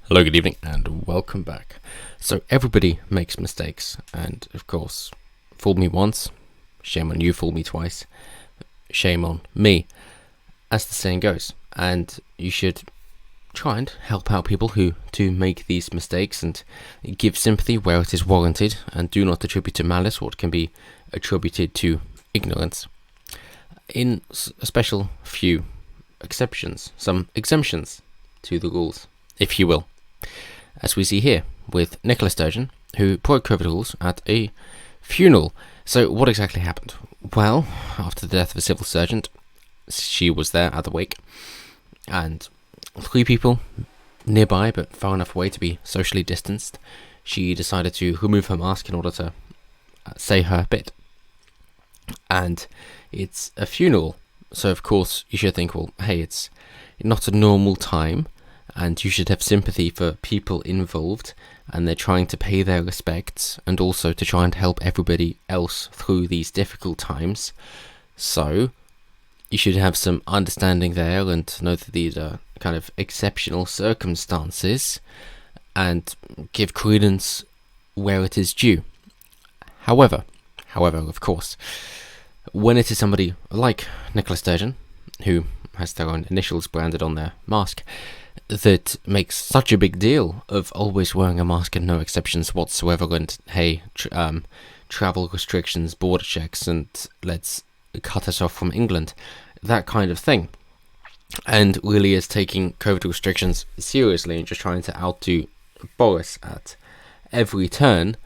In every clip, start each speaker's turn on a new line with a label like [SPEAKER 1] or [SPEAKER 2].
[SPEAKER 1] Hello, good evening, and welcome back. So everybody makes mistakes, and of course, fooled me once, shame on you, fooled me twice, shame on me, as the saying goes. And you should try and help out people who do make these mistakes and give sympathy where it is warranted, and do not attribute to malice what can be attributed to ignorance. In a special few exceptions, some exemptions to the rules, if you will. As we see here with Nicola Sturgeon, who broke COVID rules at a funeral. So what exactly happened? Well, after the death of a civil sergeant, she was there at the wake, and 3 people nearby but far enough away to be socially distanced, she decided to remove her mask in order to say her bit. And it's a funeral, so of course you should think, well, hey, it's not a normal time, and you should have sympathy for people involved, and they're trying to pay their respects and also to try and help everybody else through these difficult times. So you should have some understanding there and know that these are kind of exceptional circumstances and give credence where it is due. However, of course, when it is somebody like Nicola Sturgeon, who has their own initials branded on their mask, that makes such a big deal of always wearing a mask and no exceptions whatsoever, and hey, travel restrictions, border checks, and let's cut us off from England, that kind of thing, and really is taking COVID restrictions seriously and just trying to outdo Boris at every turn,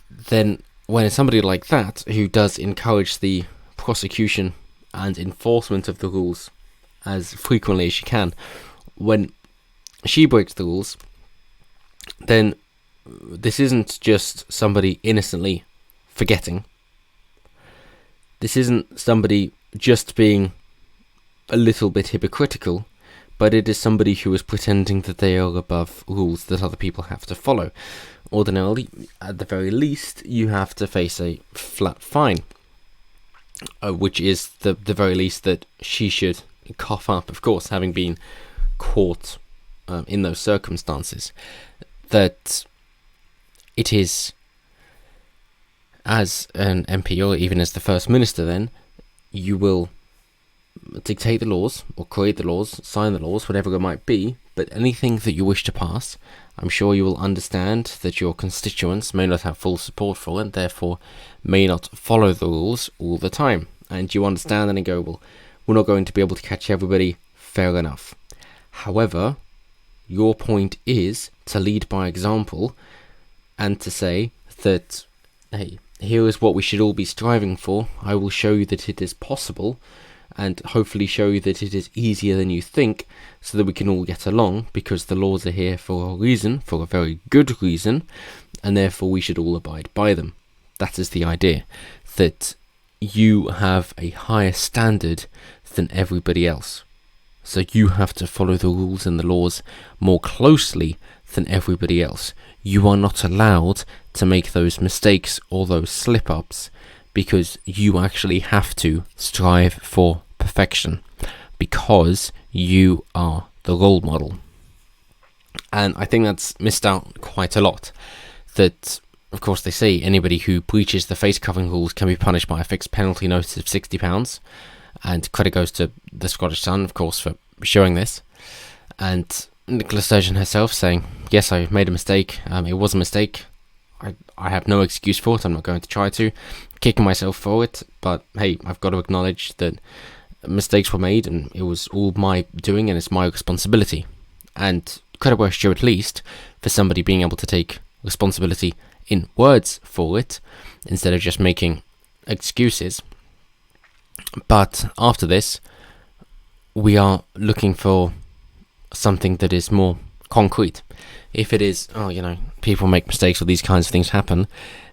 [SPEAKER 1] then when it's somebody like that who does encourage the prosecution and enforcement of the rules as frequently as she can, when she breaks the rules, then this isn't just somebody innocently forgetting. This isn't somebody just being a little bit hypocritical, but it is somebody who is pretending that they are above rules that other people have to follow. Ordinarily, at the very least, you have to face a flat fine, which is the very least that she should cough up, of course, having been caught in those circumstances. That it is, as an MP or even as the First Minister, then you will dictate the laws or create the laws, sign the laws, whatever it might be, but anything that you wish to pass, I'm sure you will understand that your constituents may not have full support for it, and therefore may not follow the rules all the time. And you understand and go, well, we're not going to be able to catch everybody, fair enough. However, your point is to lead by example and to say that, hey, here is what we should all be striving for. I will show you that it is possible, and hopefully show you that it is easier than you think, so that we can all get along, because the laws are here for a reason, for a very good reason, and therefore we should all abide by them. That is the idea, that you have a higher standard than everybody else. So you have to follow the rules and the laws more closely than everybody else. You are not allowed to make those mistakes or those slip-ups, because you actually have to strive for perfection, because you are the role model. And I think that's missed out quite a lot. That, of course, they say anybody who breaches the face covering rules can be punished by a fixed penalty notice of £60, and credit goes to the Scottish Sun, of course, for showing this. And Nicola Sturgeon herself saying, yes, I made a mistake, it was a mistake, I have no excuse for it, I'm not going to try to, kicking myself for it, but hey, I've got to acknowledge that mistakes were made and it was all my doing and it's my responsibility. And credit where it's due, at least, for somebody being able to take responsibility in words for it, instead of just making excuses. But after this, we are looking for something that is more concrete. If it is, people make mistakes or these kinds of things happen,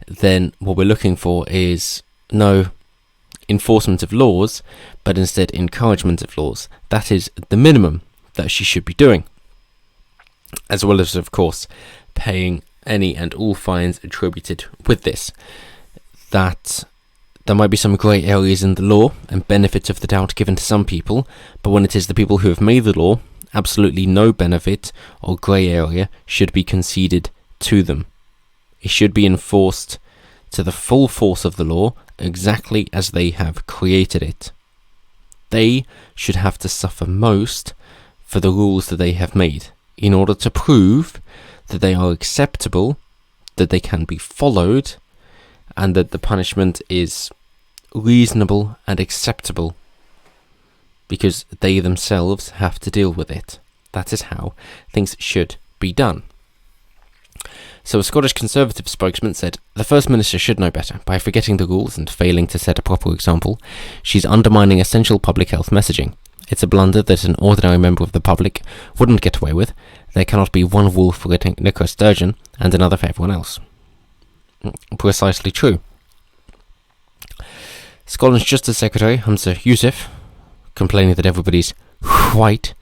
[SPEAKER 1] then what we're looking for is no enforcement of laws, but instead encouragement of laws. That is the minimum that she should be doing. As well as, of course, paying any and all fines attributed with this. That there might be some grey areas in the law and benefits of the doubt given to some people, but when it is the people who have made the law absolutely no benefit or grey area should be conceded to them. It should be enforced to the full force of the law, exactly as they have created it. They should have to suffer most for the rules that they have made, in order to prove that they are acceptable, that they can be followed, and that the punishment is reasonable and acceptable, because they themselves have to deal with it. That is how things should be done. So a Scottish Conservative spokesman said, "The First Minister should know better. By forgetting the rules and failing to set a proper example, she's undermining essential public health messaging. It's a blunder that an ordinary member of the public wouldn't get away with. There cannot be one rule for Nicola Sturgeon and another for everyone else." Precisely true. Scotland's Justice Secretary, Humza Yousaf, complaining that everybody's white,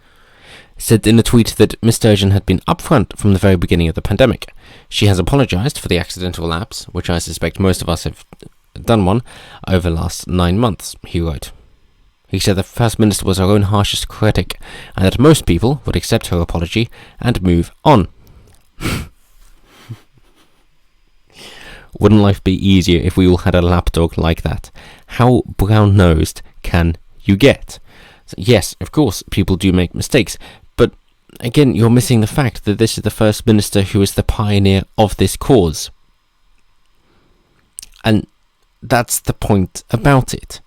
[SPEAKER 1] said in a tweet that Miss Sturgeon had been upfront from the very beginning of the pandemic. She has apologised for the accidental lapse, which I suspect most of us have done one, over the last 9 months, he wrote. He said the First Minister was her own harshest critic, and that most people would accept her apology and move on. Wouldn't life be easier if we all had a lapdog like that? How brown-nosed can you get? So yes, of course, people do make mistakes, but again, you're missing the fact that this is the First Minister who is the pioneer of this cause. And that's the point about it.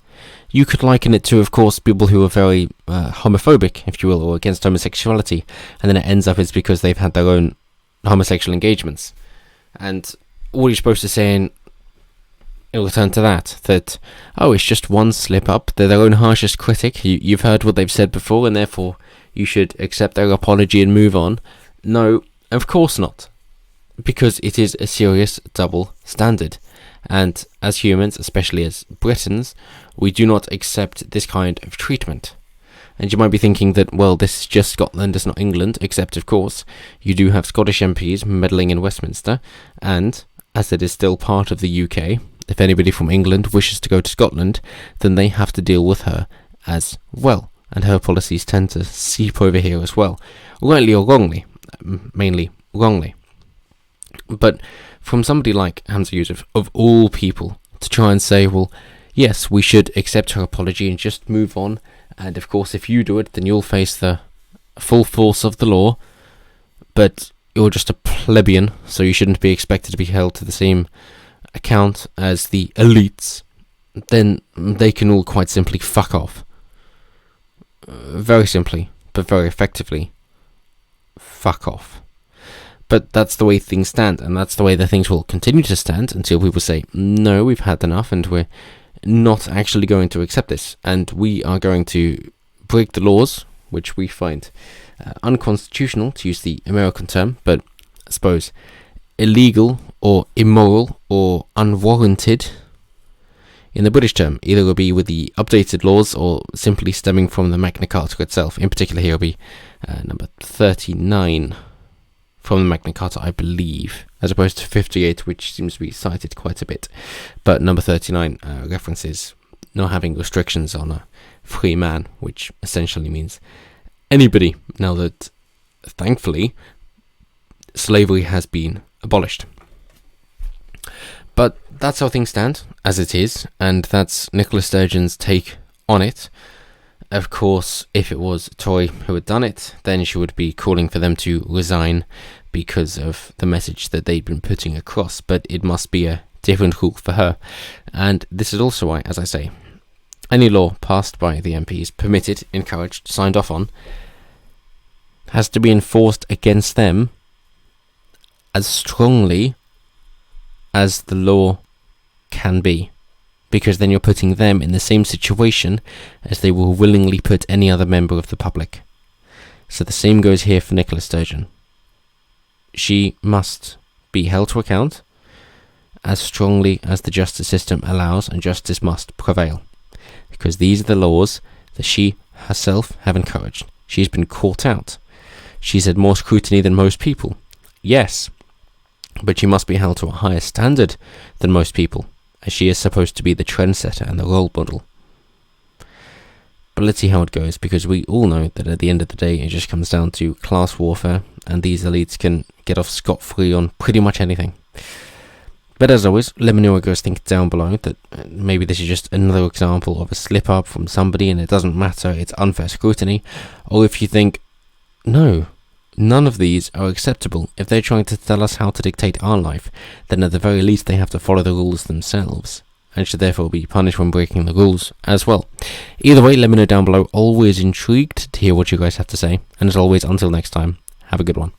[SPEAKER 1] You could liken it to, of course, people who are very homophobic, if you will, or against homosexuality, and then it ends up it's because they've had their own homosexual engagements. And all you're supposed to say in return to that, oh, it's just one slip up, they're their own harshest critic, you've heard what they've said before, and therefore you should accept their apology and move on. No, of course not. Because it is a serious double standard. And as humans, especially as Britons, we do not accept this kind of treatment. And you might be thinking that, well, this is just Scotland, it's not England, except, of course, you do have Scottish MPs meddling in Westminster, and, as it is still part of the UK, if anybody from England wishes to go to Scotland, then they have to deal with her as well, and her policies tend to seep over here as well, rightly or wrongly, mainly wrongly. But from somebody like Humza Yousaf, of all people, to try and say, well, yes, we should accept her apology and just move on, and of course if you do it, then you'll face the full force of the law, but you're just a plebeian, so you shouldn't be expected to be held to the same account as the elites, then they can all quite simply fuck off. Very simply, but very effectively, fuck off. But that's the way things stand, and that's the way the things will continue to stand until people say, no, we've had enough, and we're not actually going to accept this, and we are going to break the laws, which we find unconstitutional, to use the American term, but I suppose illegal or immoral or unwarranted in the British term. Either it will be with the updated laws or simply stemming from the Magna Carta itself. In particular, here will be number 39 from the Magna Carta, I believe, as opposed to 58, which seems to be cited quite a bit. But number 39 references not having restrictions on a free man, which essentially means anybody, now that, thankfully, slavery has been abolished. But that's how things stand, as it is, and that's Nicola Sturgeon's take on it. Of course, if it was Tory who had done it, then she would be calling for them to resign because of the message that they'd been putting across, but it must be a different rule for her. And this is also why, as I say, any law passed by the MPs, permitted, encouraged, signed off on, has to be enforced against them as strongly as the law can be, because then you're putting them in the same situation as they will willingly put any other member of the public. So the same goes here for Nicola Sturgeon. She must be held to account as strongly as the justice system allows, and justice must prevail, because these are the laws that she herself have encouraged. She's been caught out. She's had more scrutiny than most people. Yes, but she must be held to a higher standard than most people, as she is supposed to be the trendsetter and the role model. But But let's see how it goes, because we all know that at the end of the day, it just comes down to class warfare, and these elites can get off scot-free on pretty much anything. But as always, let me know what you guys think down below, that maybe this is just another example of a slip-up from somebody and it doesn't matter, it's unfair scrutiny, or if you think, no, none of these are acceptable. If they're trying to tell us how to dictate our life, then at the very least they have to follow the rules themselves, and should therefore be punished when breaking the rules as well. Either way, let me know down below. Always intrigued to hear what you guys have to say, and as always, until next time, have a good one.